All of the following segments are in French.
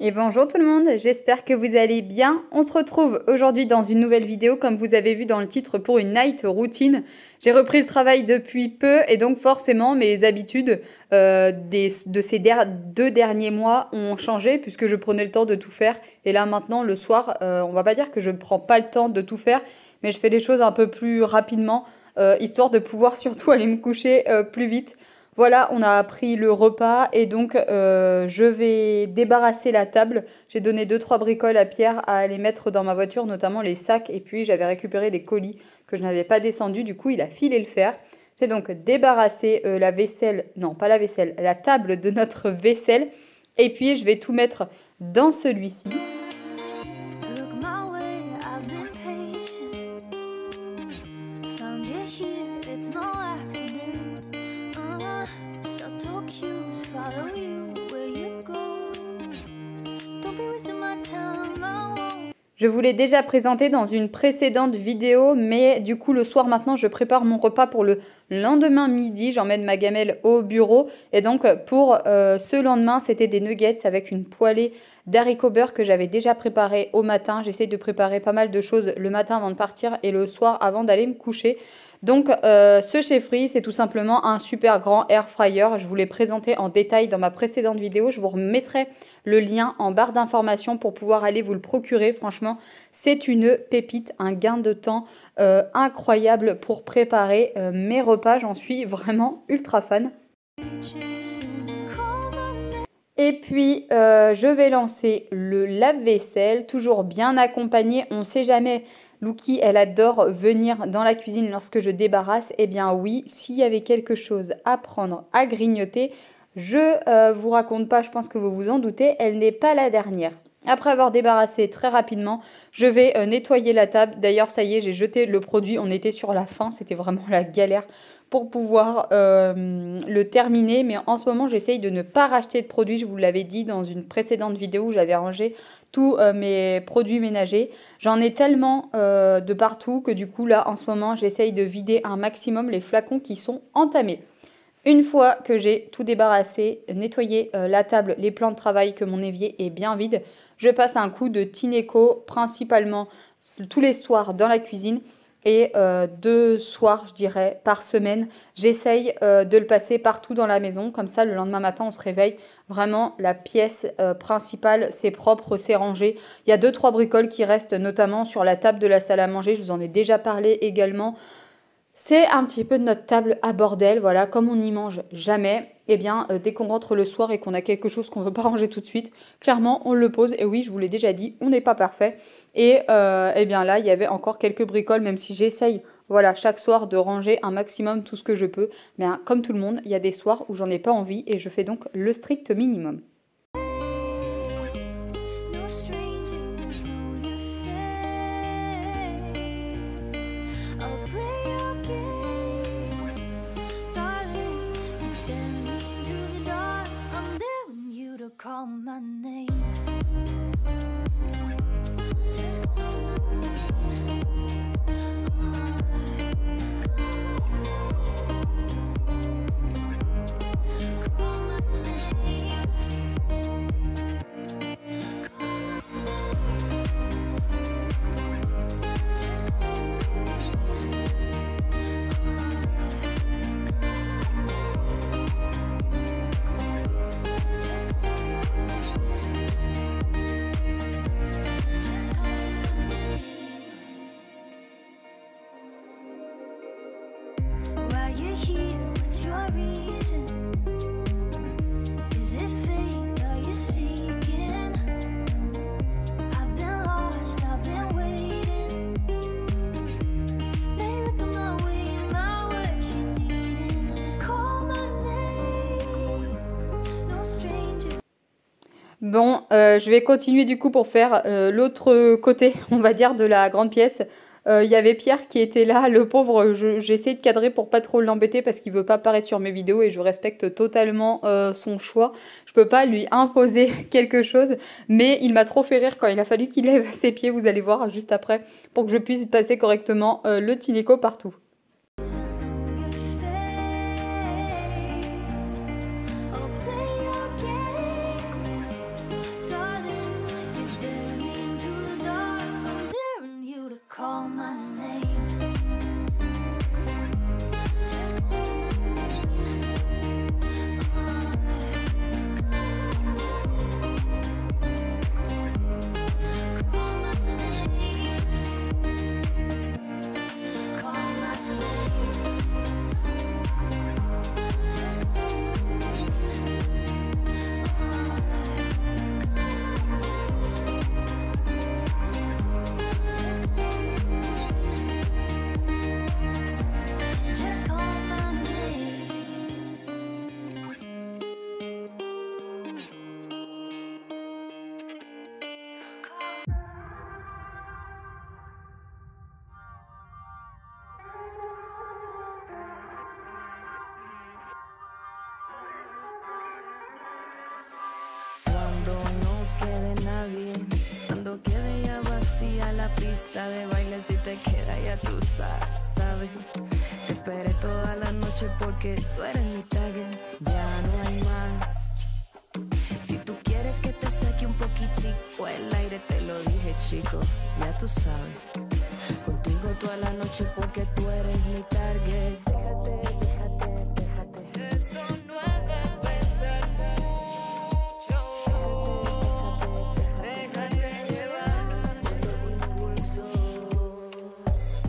Et bonjour tout le monde, j'espère que vous allez bien. On se retrouve aujourd'hui dans une nouvelle vidéo, comme vous avez vu dans le titre, pour une night routine. J'ai repris le travail depuis peu et donc forcément mes habitudes de ces deux derniers mois ont changé puisque je prenais le temps de tout faire. Et là maintenant le soir, on va pas dire que je ne prends pas le temps de tout faire, mais je fais des choses un peu plus rapidement, histoire de pouvoir surtout aller me coucher plus vite. Voilà, on a pris le repas et donc je vais débarrasser la table. J'ai donné 2-3 bricoles à Pierre à aller mettre dans ma voiture, notamment les sacs. Et puis j'avais récupéré des colis que je n'avais pas descendus, du coup il a filé le faire. J'ai donc débarrassé la vaisselle, non pas la vaisselle, la table de notre vaisselle. Et puis je vais tout mettre dans celui-ci. Je vous l'ai déjà présenté dans une précédente vidéo, mais du coup le soir maintenant je prépare mon repas pour le lendemain midi. J'emmène ma gamelle au bureau et donc pour ce lendemain c'était des nuggets avec une poêlée d'haricots beurre que j'avais déjà préparé au matin. J'essaie de préparer pas mal de choses le matin avant de partir et le soir avant d'aller me coucher. Donc ce chez Free, c'est tout simplement un super grand air fryer. Je vous l'ai présenté en détail dans ma précédente vidéo. Je vous remettrai le lien en barre d'informations pour pouvoir aller vous le procurer. Franchement, c'est une pépite, un gain de temps incroyable pour préparer mes repas. J'en suis vraiment ultra fan. Et puis, je vais lancer le lave-vaisselle, toujours bien accompagné. On ne sait jamais, Lucky, elle adore venir dans la cuisine lorsque je débarrasse. Eh bien oui, s'il y avait quelque chose à prendre, à grignoter, je vous raconte pas, je pense que vous vous en doutez, elle n'est pas la dernière. Après avoir débarrassé très rapidement, je vais nettoyer la table. D'ailleurs, ça y est, j'ai jeté le produit. On était sur la fin, c'était vraiment la galère pour pouvoir le terminer. Mais en ce moment, j'essaye de ne pas racheter de produits. Je vous l'avais dit dans une précédente vidéo où j'avais rangé tous mes produits ménagers. J'en ai tellement de partout que du coup, là, en ce moment, j'essaye de vider un maximum les flacons qui sont entamés. Une fois que j'ai tout débarrassé, nettoyé la table, les plans de travail, que mon évier est bien vide, je passe un coup de Tineco, principalement tous les soirs dans la cuisine et 2 soirs, je dirais, par semaine. J'essaye de le passer partout dans la maison, comme ça le lendemain matin on se réveille, vraiment la pièce principale, c'est propre, c'est rangé. Il y a 2-3 bricoles qui restent notamment sur la table de la salle à manger, je vous en ai déjà parlé également. C'est un petit peu de notre table à bordel, voilà, comme on n'y mange jamais, eh bien, dès qu'on rentre le soir et qu'on a quelque chose qu'on ne veut pas ranger tout de suite, clairement, on le pose. Et oui, je vous l'ai déjà dit, on n'est pas parfait. Et eh bien là, il y avait encore quelques bricoles, même si j'essaye, voilà, chaque soir de ranger un maximum tout ce que je peux. Mais hein, comme tout le monde, il y a des soirs où j'en ai pas envie et je fais donc le strict minimum. Call my name. Bon, je vais continuer du coup pour faire l'autre côté, on va dire, de la grande pièce. Il y avait Pierre qui était là, le pauvre, j'ai essayé de cadrer pour pas trop l'embêter parce qu'il veut pas apparaître sur mes vidéos et je respecte totalement son choix. Je peux pas lui imposer quelque chose, mais il m'a trop fait rire quand il a fallu qu'il lève ses pieds, vous allez voir juste après, pour que je puisse passer correctement le Tineco partout. Darling, a la pista de baile si te queda, ya tú sabes. Te esperé toda la noche porque tú eres mi target, ya no hay más. Si tú quieres que te saque un poquitico el aire, te lo dije, chico, ya tú sabes. Contigo toda la noche porque tú eres mi target. Déjate. Esto no debe ser mucho. Déjate llevar por el impulso.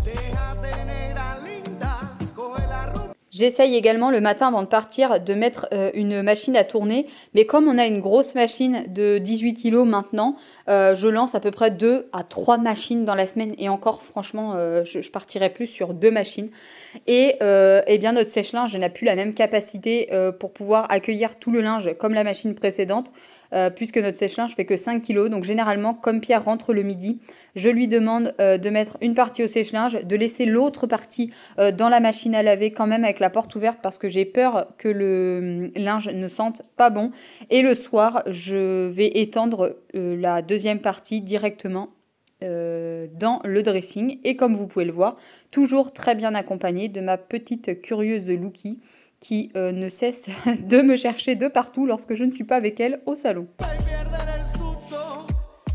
Déjate, negra linda, coge la rumba. J'essaye également le matin avant de partir de mettre une machine à tourner, mais comme on a une grosse machine de 18 kg maintenant, je lance à peu près 2 à 3 machines dans la semaine, et encore franchement je partirai plus sur 2 machines. Et eh bien notre sèche-linge n'a plus la même capacité pour pouvoir accueillir tout le linge comme la machine précédente, puisque notre sèche-linge fait que 5 kg. Donc généralement, comme Pierre rentre le midi, je lui demande de mettre une partie au sèche-linge, de laisser l'autre partie dans la machine à laver quand même avec la porte ouverte, parce que j'ai peur que le linge ne sente pas bon. Et le soir, je vais étendre la deuxième partie directement dans le dressing. Et comme vous pouvez le voir, toujours très bien accompagnée de ma petite curieuse Lucky, qui ne cesse de me chercher de partout lorsque je ne suis pas avec elle au salon.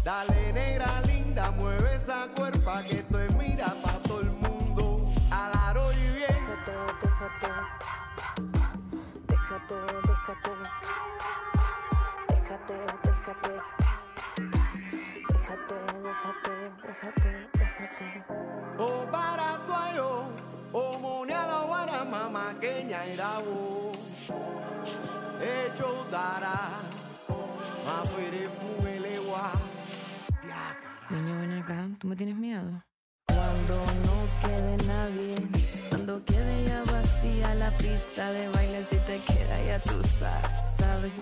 Dale, negra linda, mueve esa cuerpa que esto es mira pa' todo el mundo. Al aro y bien. Déjate. O barazuayo, o moniala guara mama queña irabo. Hecho dará, ma fuere fumelewa. Niño, ven acá, ¿tú me tienes miedo? Cuando no quede nadie, cuando quede ya vacía la pista de baile, si te queda ya tú sabes.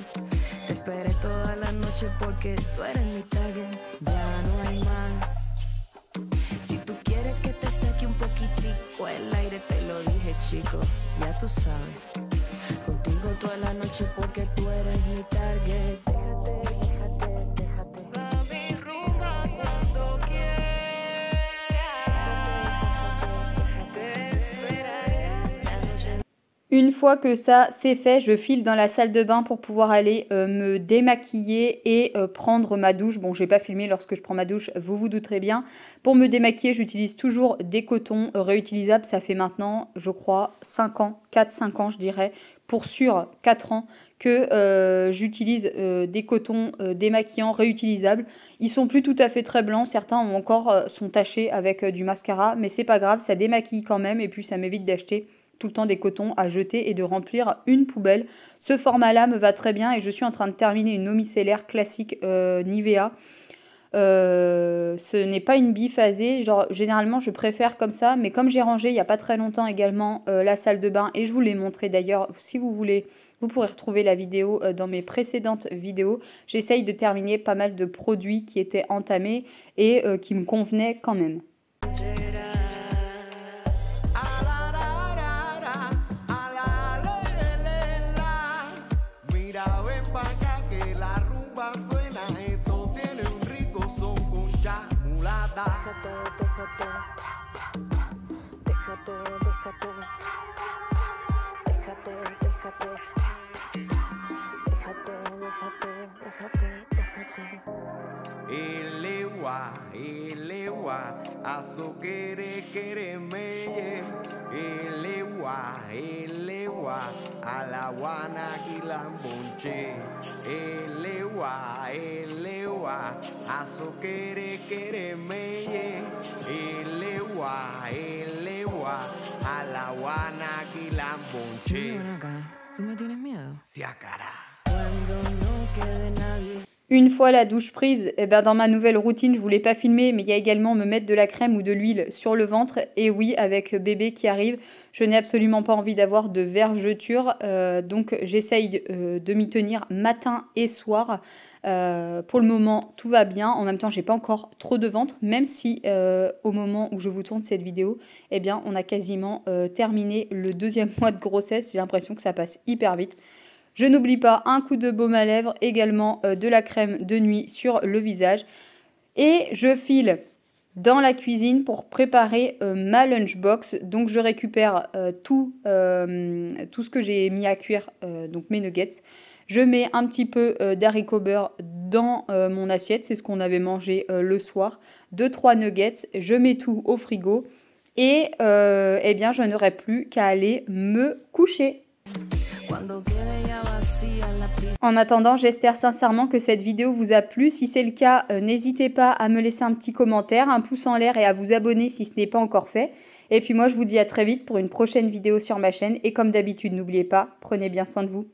Te esperé toda la noche porque tú eres mi target, ya no hay más. Si tú quieres que te saque un poquitico el aire, te lo dije, chico, ya tú sabes. Contigo toda la noche porque tú eres mi target. Déjate. Va mi rumba cuando quieras. Te esperaré la noche. Une fois que ça c'est fait, je file dans la salle de bain pour pouvoir aller me démaquiller et prendre ma douche. Bon, je n'ai pas filmé lorsque je prends ma douche, vous vous douterez bien. Pour me démaquiller, j'utilise toujours des cotons réutilisables. Ça fait maintenant, je crois, 5 ans, 4-5 ans je dirais, pour sûr 4 ans que j'utilise des cotons démaquillants réutilisables. Ils sont plus tout à fait très blancs, certains ont encore sont tachés avec du mascara, mais c'est pas grave, ça démaquille quand même, et puis ça m'évite d'acheter tout le temps des cotons à jeter et de remplir une poubelle. Ce format-là me va très bien, et je suis en train de terminer une eau micellaire classique Nivea. Ce n'est pas une biphasée, genre généralement je préfère comme ça, mais comme j'ai rangé il n'y a pas très longtemps également la salle de bain, et je vous l'ai montré d'ailleurs, si vous voulez, vous pourrez retrouver la vidéo dans mes précédentes vidéos. J'essaye de terminer pas mal de produits qui étaient entamés et qui me convenaient quand même. Elewa, aso quere meye. Elewa, a la guana quilambonche. Elewa, aso quere meye. Elewa, a la guana quilambonche. Ven acá, ¿tú me tienes miedo? Se acará. Cuando no quede nadie. Une fois la douche prise, eh ben dans ma nouvelle routine, je ne voulais pas filmer, mais il y a également me mettre de la crème ou de l'huile sur le ventre. Et oui, avec bébé qui arrive, je n'ai absolument pas envie d'avoir de vergetures. Donc j'essaye de m'y tenir matin et soir. Pour le moment, tout va bien. En même temps, j'ai pas encore trop de ventre, même si au moment où je vous tourne cette vidéo, eh bien, on a quasiment terminé le 2e mois de grossesse. J'ai l'impression que ça passe hyper vite. Je n'oublie pas un coup de baume à lèvres, également de la crème de nuit sur le visage. Et je file dans la cuisine pour préparer ma lunchbox. Donc je récupère tout ce que j'ai mis à cuire, donc mes nuggets. Je mets un petit peu d'haricots beurre dans mon assiette, c'est ce qu'on avait mangé le soir. 2-3 nuggets, je mets tout au frigo et eh bien je n'aurai plus qu'à aller me coucher. En attendant, j'espère sincèrement que cette vidéo vous a plu. Si c'est le cas, n'hésitez pas à me laisser un petit commentaire, un pouce en l'air et à vous abonner si ce n'est pas encore fait. Et puis moi, je vous dis à très vite pour une prochaine vidéo sur ma chaîne. Et comme d'habitude, n'oubliez pas, prenez bien soin de vous.